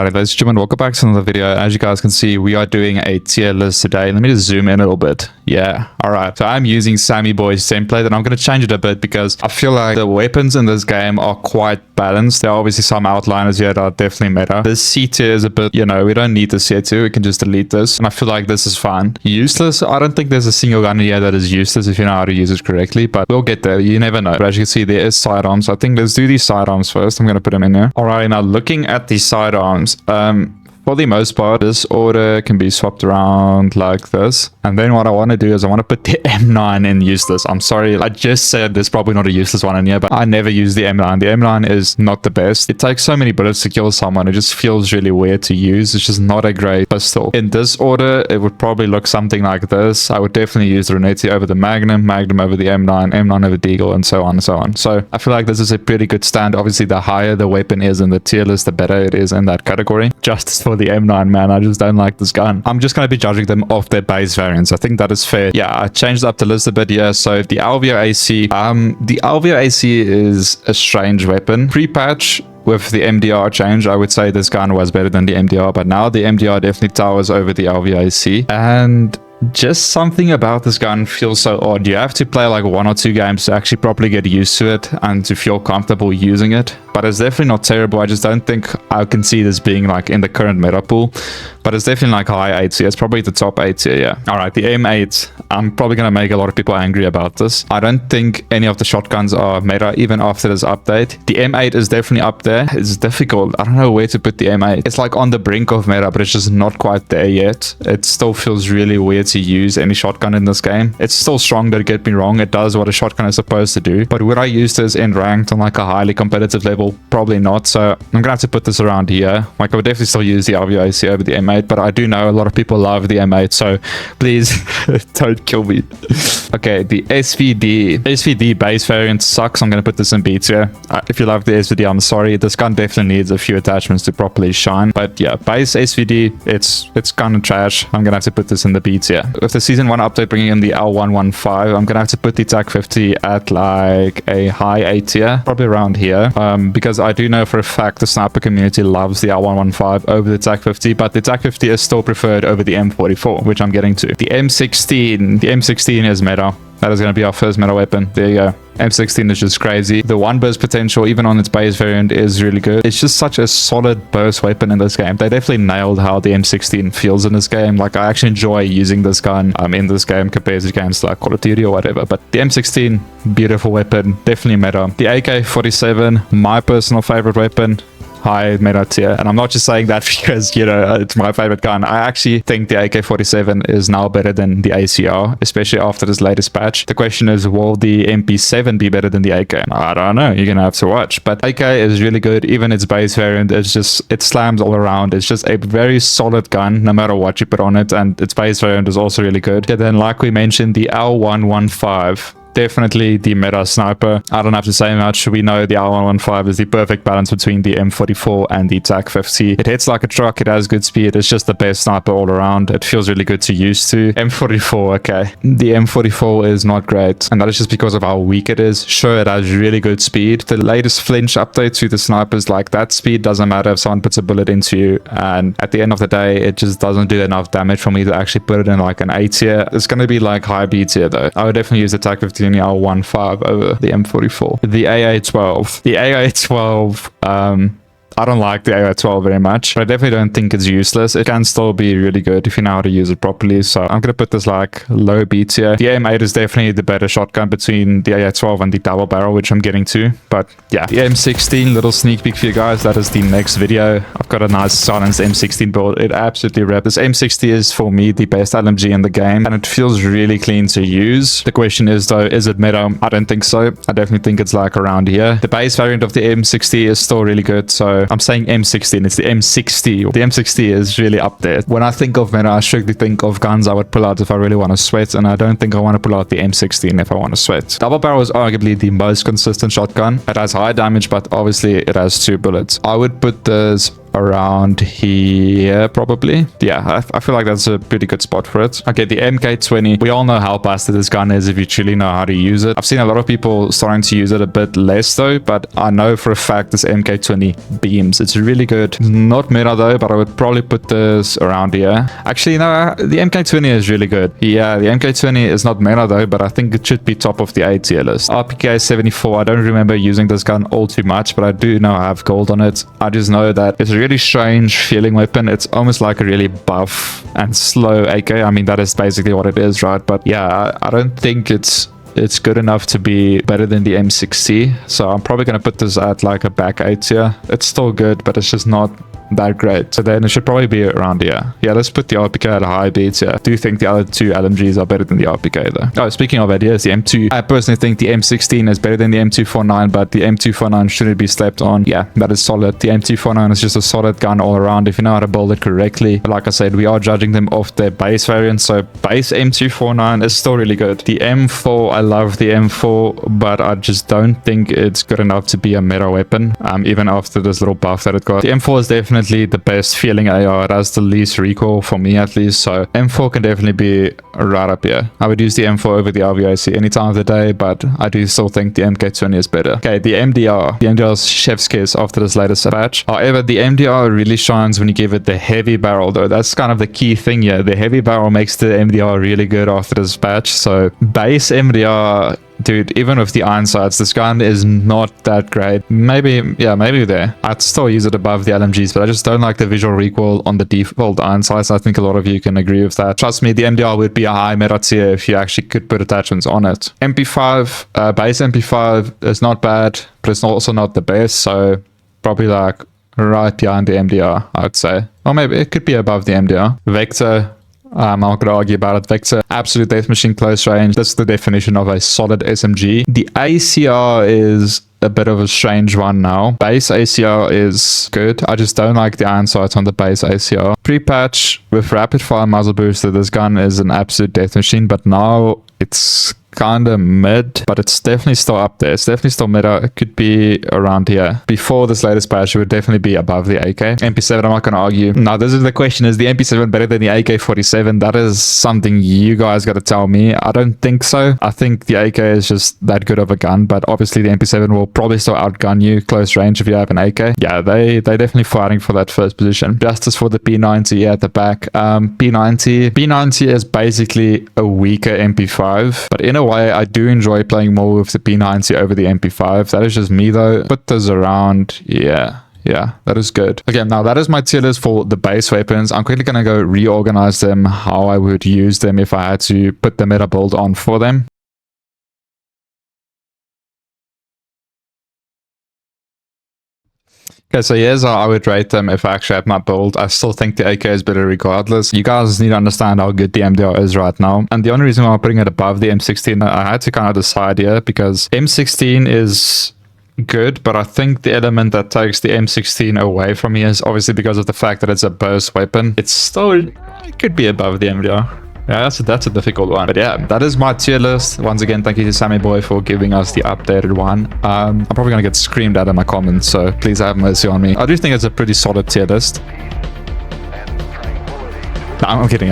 Alright, ladies and gentlemen, welcome back to another video. As you guys can see, we are doing a tier list today. Let me just zoom in a little bit. Yeah, alright. So I'm using Sammy Boy's template, and I'm going to change it a bit because I feel like the weapons in this game are quite balanced. There are obviously some outliners here that are definitely meta. This C tier is a bit, you know, we don't need this here too. We can just delete this, and I feel like this is fine. Useless, I don't think there's a single gun here that is useless if you know how to use it correctly, but we'll get there. You never know. But as you can see, there is sidearms. So I think let's do these sidearms first. I'm going to put them in here. Alright, now looking at these sidearms, for the most part, this order can be swapped around like this. And then what I want to do is I want to put the M9 in useless. I'm sorry, I just said there's probably not a useless one in here, but I never use the M9. The M9 is not the best. It takes so many bullets to kill someone. It just feels really weird to use. It's just not a great pistol. In this order, it would probably look something like this. I would definitely use the Renetti over the Magnum, Magnum over the M9, M9 over Deagle, and so on and so on. So I feel like this is a pretty good stand. Obviously, the higher the weapon is in the tier list, the better it is in that category. Justice for the M9, man. I just don't like this gun. I'm just going to be judging them off their base variants. I think that is fair. Yeah, I changed up the list a bit here. So the Alveo AC, the Alveo AC is a strange weapon. Pre-patch, with the MDR change, I would say this gun was better than the MDR, but now the MDR definitely towers over the Alveo AC. And just something about this gun feels so odd. You have to play like 1 or 2 games to actually properly get used to it and to feel comfortable using it. But it's definitely not terrible. I just don't think I can see this being like in the current meta pool. But it's definitely like high 8 tier. It's probably the top 8 tier, yeah. Alright, the M8. I'm probably going to make a lot of people angry about this. I don't think any of the shotguns are meta even after this update. The M8 is definitely up there. It's difficult. I don't know where to put the M8. It's like on the brink of meta, but it's just not quite there yet. It still feels really weird to use any shotgun in this game. It's still strong, don't get me wrong. It does what a shotgun is supposed to do. But would I use this in ranked on like a highly competitive level? Probably not. So I'm gonna have to put this around here. Like I would definitely still use the Alveo AC over the M8, but I do know a lot of people love the M8, so please don't kill me. Okay, the SVD base variant sucks. I'm gonna put this in B tier. If you love the SVD, I'm sorry. This gun definitely needs a few attachments to properly shine. But yeah, base SVD, it's kind of trash. I'm gonna have to put this in the B tier. With the season 1 update bringing in the L115, I'm gonna have to put the TAC 50 at like a high A tier, probably around here, because I do know for a fact the sniper community loves the L115 over the TAC 50, but the TAC 50 is still preferred over the M44, which I'm getting to. The M16 is meta. That is going to be our first meta weapon. There you go. M16 is just crazy. The 1 burst potential, even on its base variant, is really good. It's just such a solid burst weapon in this game. They definitely nailed how the M16 feels in this game. Like, I actually enjoy using this gun in this game compared to games like Call of Duty or whatever. But the M16, beautiful weapon. Definitely meta. The AK-47, my personal favorite weapon. High meta tier, and I'm not just saying that because, you know, it's my favorite gun. I actually think the AK-47 is now better than the ACR, especially after this latest patch. The question is, will the MP7 be better than the AK? I don't know. You're gonna have to watch. But AK is really good. Even its base variant is just, it slams all around. It's just a very solid gun no matter what you put on it, and its base variant is also really good. And then, like we mentioned, the L115. Definitely the meta sniper. I don't have to say much. We know the L115 is the perfect balance between the M44 and the TAC 50. It hits like a truck. It has good speed. It's just the best sniper all around. It feels really good to use too. M44, okay. The M44 is not great, and that is just because of how weak it is. Sure, it has really good speed. The latest flinch update to the snipers, like that speed doesn't matter if someone puts a bullet into you, and at the end of the day, it just doesn't do enough damage for me to actually put it in like an A tier. It's going to be like high B tier though. I would definitely use the TAC 50 in the L15 over the M44. The AA12. The AA12, I don't like the AA12 very much, but I definitely don't think it's useless. It can still be really good if you know how to use it properly. So I'm going to put this like low B tier. The M8 is definitely the better shotgun between the AA12 and the double barrel, which I'm getting to. But yeah, the M16, little sneak peek for you guys. That is the next video. I've got a nice silenced M16 build. It absolutely rips. This M60 is for me the best LMG in the game, and it feels really clean to use. The question is though, is it meta? I don't think so. I definitely think it's like around here. The base variant of the M60 is still really good. So I'm saying M16, it's the M60. The M60 is really up there. When I think of meta, I strictly think of guns I would pull out if I really want to sweat, and I don't think I want to pull out the M16 if I want to sweat. Double barrel is arguably the most consistent shotgun. It has high damage, but obviously it has 2 bullets. I would put this around here probably. Yeah, I feel like that's a pretty good spot for it. Okay, the MK20, we all know how busted this gun is if you truly know how to use it. I've seen a lot of people starting to use it a bit less though, but I know for a fact this MK20 beams. It's really good. Not meta though, but I would probably put this around here. Actually, no, the MK20 is really good. Yeah, the MK20 is not meta though, but I think it should be top of the A tier list. RPK 74, I don't remember using this gun all too much, but I do know I have gold on it. I just know that it's a really strange feeling weapon. It's almost like a really buff and slow AK. I mean, that is basically what it is, right? But yeah, I don't think it's good enough to be better than the M60. So I'm probably going to put this at like a back 8 tier. It's still good, but it's just not that great. So then it should probably be around here. Yeah, let's put the RPK at a high B tier. I do think the other two LMGs are better than the RPK though. Oh, speaking of ideas, the M2. I personally think the M16 is better than the M249, but the M249 shouldn't be slept on. Yeah, that is solid. The M249 is just a solid gun all around if you know how to build it correctly. But like I said, we are judging them off their base variant. So base M249 is still really good. The M4, I love the M4, but I just don't think it's good enough to be a meta weapon, even after this little buff that it got. The M4 is definitely the best feeling AR. It has the least recoil for me at least, so M4 can definitely be right up here. I would use the M4 over the RVAC any time of the day, but I do still think the MK20 is better. Okay, the MDR. The MDR is chef's kiss after this latest patch. However, the MDR really shines when you give it the heavy barrel though. That's kind of the key thing here. The heavy barrel makes the MDR really good after this patch. So base MDR, dude, even with the iron sights, this gun is not that great. Maybe, yeah, maybe there. I'd still use it above the LMGs, but I just don't like the visual recoil on the default iron sights. I think a lot of you can agree with that. Trust me, the MDR would be a high meta tier if you actually could put attachments on it. MP5, base MP5 is not bad, but it's also not the best, so probably like right behind the MDR, I would say. Or maybe it could be above the MDR. Vector, I'm not going to argue about it. Vector, absolute death machine close range. That's the definition of a solid SMG. The ACR is a bit of a strange one now. Base ACR is good. I just don't like the iron sights on the base ACR. Pre-patch with rapid fire muzzle booster, this gun is an absolute death machine, but now it's kind of mid, but it's definitely still up there. It's definitely still mid. It could be around here. Before this latest patch, it would definitely be above the AK. MP7, I'm not going to argue. Now, this is the question. Is the MP7 better than the AK-47? That is something you guys got to tell me. I don't think so. I think the AK is just that good of a gun, but obviously the MP7 will probably still outgun you close range if you have an AK. Yeah, they definitely fighting for that first position. Justice for the P90 at the back. P90 is basically a weaker MP5, but in a way, I do enjoy playing more with the P90 over the MP5. That is just me though. Put this around, yeah, that is good. Okay, now that is my tier list for the base weapons. I'm quickly gonna go reorganize them how I would use them if I had to put the meta build on for them. Okay, so here's how I would rate them if I actually had my build. I still think the AK is better regardless. You guys need to understand how good the MDR is right now. And the only reason why I'm putting it above the M16, I had to kind of decide here because M16 is good, but I think the element that takes the M16 away from me is obviously because of the fact that it's a burst weapon. It could be above the MDR. Yeah, that's a difficult one. But yeah, that is my tier list. Once again, thank you to Sammy Boy for giving us the updated one. I'm probably going to get screamed at in my comments, so please have mercy on me. I do think it's a pretty solid tier list. No, I'm kidding.